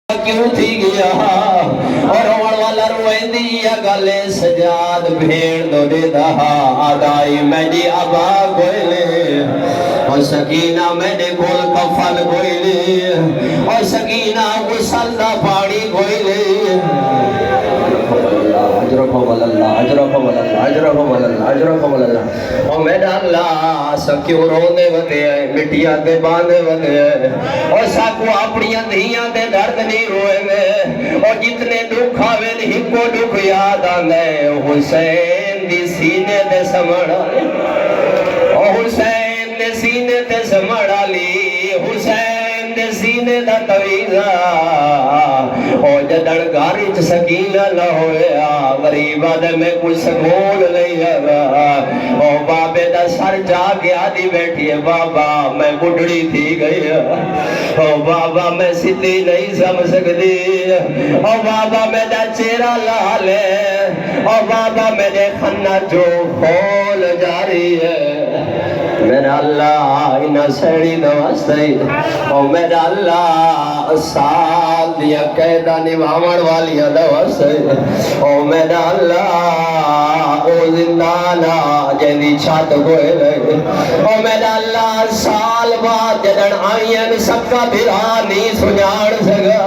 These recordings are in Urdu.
کیوں تھی گیا اور روڑ والا روئندی یا گلے سجاد بھیڑ دو دے دہا آدائی میں جی آبا کوئی لے اور سکینہ میں نے کول کفن کوئی لے اور سکینہ غسل دا پاڑی کوئی لے اجرکم اللہ اجرکم اللہ اجرکم اللہ اجرکم اللہ اور میرا اللہ سکیوں رونے وگے مٹیاں دے باندے وگے اور ساکو اپنی اندھیاں دے درد نہیں روئے گے اور جتنے دکھ آوے ہی کو دکھ یاد آنے حسین دی سینے دے سمڑا اور حسین دے سینے دے سمڑا لی حسین دے سینے دا تویزہ اور جدن گاری چ سکینہ نہ ہویا غریبہ دے میں کچھ سکون نہیں آگا اور بابے دا سر جا کے آدھی بیٹھی ہے بابا میں بڑھڑی تھی گئی اور بابا میں سدھی نہیں سمجھ سکتی اور بابا میں دا چہرہ لال ہے اور بابا میں دے خنہ جو خول جاری ہے میرا اللہ انہا سیڑی دوستی اور میرا اللہ ساتھ دیا قیدہ نبھامن والی دوستی اور میرا اللہ او زندانا جیدی چھات کوئے لئے اور میرا اللہ سال بعد جدن آئین سب کا بھرانی سنیاڑ سگا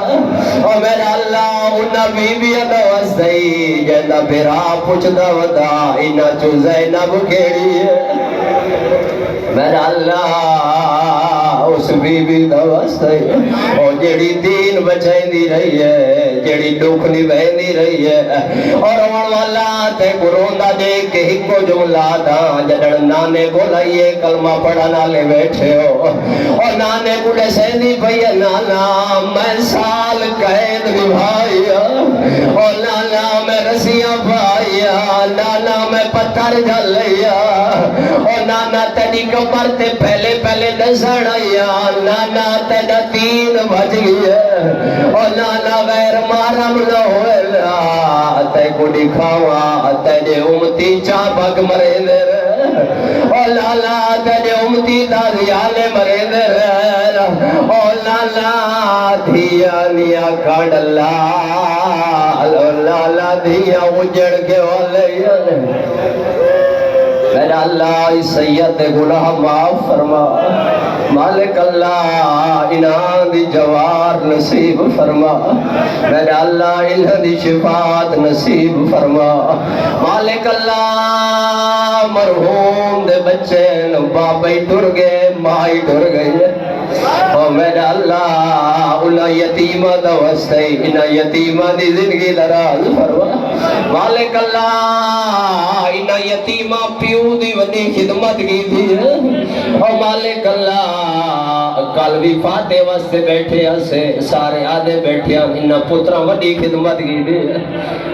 اور میرا اللہ انہا بی بی دوستی جیدہ بھرا پوچھ دوتا انہا چو زینب کھیڑی ہے میرا اللہ اس بی بی دوستی اور جیڑی دین بچائیں دی رہی ہے جیڑی دکھ نبھائیں دی رہی ہے اور اوڑ والا تے قرآن دیکھ کے ہی کو جملہ دا جڑ نانے کو لائیے کلمہ پڑھنا لے بیٹھے ہو اور نانے کو سیدی پہیے نانا میں سال قید نبھائیا اور نانا میں رسیاں پائیا نانا میں پتھر جل لیا اور نانا تیری کمر تے پہلے نظر آیا نانا تیرا دین بچ گیا اور نانا غیر محرم نہ ہوئے تے کو دکھاوا تیرے امتی چاپک مرے دے اور لالا تیرے امتی دازیالے مرے دے اور لالا دھیا نیا کڑ لالا دھیا اجڑ کے والے میرا اللہ اس سید گناہ معاف فرما مالک اللہ انہاں دی جوار نصیب فرما میرا اللہ انہاں دی شفاعت نصیب فرما مالک اللہ مرحوم دے بچے بابے ٹر گئے مائی ٹر گئی اور میرا اللہ انہاں یتیمہ دا وسطے انہاں یتیمہ دی زندگی دراز فرما مالک اللہ انہاں یتیمہ پیو دی ونی خدمت کی تھی اور مالک اللہ کل بھی فاتح واسطے بیٹھے اسے سارے آدھے بیٹھے انہاں پترہ ونی خدمت کی تھی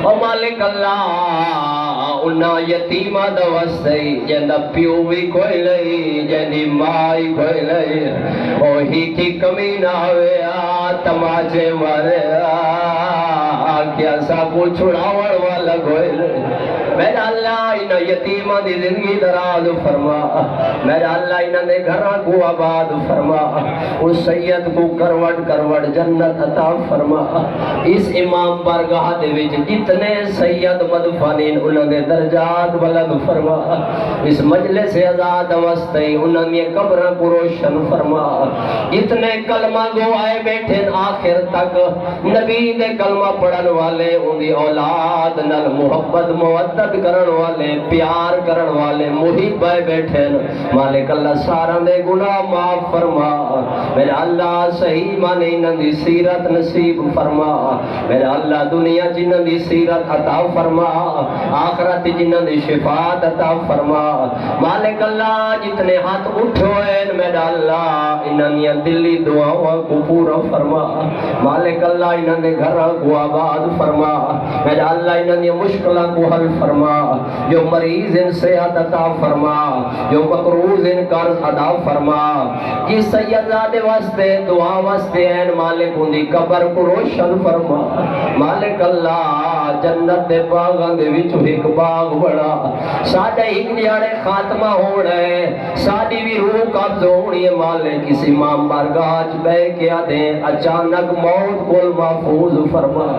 اور مالک اللہ انہاں یتیمہ دا واسطے جنہ پیو بھی کوئی لئی جنی مائی کوئی لئی اور ہی کی کمی نہ ہوئے تماچے مارے کیا سا کو چھڑاوڑ والا کوئی لئی میرا اللہ انہاں یتیمہ دی زندگی دراز فرما میرا اللہ انہاں دے گھراں کو آباد فرما اس سید کو کروڑ جنت عطا فرما اس امام بارگاہ دے وچ جتنے سید مدفنین انہاں دے درجات بلند فرما اس مجلس آزاد واسطے انہاں دی قبراں کو روشن فرما جتنے کلمہ گو آئے بیٹھے آخر تک نبی دے کلمہ پڑھن والے ان دی اولاد نال محبت مودت کرن والے پیار کرن والے محب آئے بیٹھے مالک اللہ سارا دے گناہ معاف فرما میرا اللہ صحیح مانے انہاں دی سیرت نصیب فرما میرا اللہ دنیا جنہاں دی سیرت عطا فرما آخرت جنہاں دی شفاعت عطا فرما مالک اللہ جتنے ہاتھ اٹھوئے میرا اللہ انہاں دی دلی دعاواں کو پورا فرما مالک اللہ انہاں دے گھراں کو آباد فرما میرا اللہ انہاں دی مشکلاں کو حل فرما فرما، جو مریض ان صحت عطا فرما، جو مقروض ان قرض ادا فرما، جی سیدزادے واسطے دعا واسطے ہیں مالک ان دی قبر کو روشن فرما، مالک اللہ جنت دے باغاں دے وچوں ایک باغ بڑا، ساڈے ایک دیاڑے خاتمہ ہونا ہے، ساڈی بھی روح قبض ہونی ہے مالک، کسی امام بارگاہ وچ بیٹھ کے آدھے اچانک موت کول محفوظ فرما۔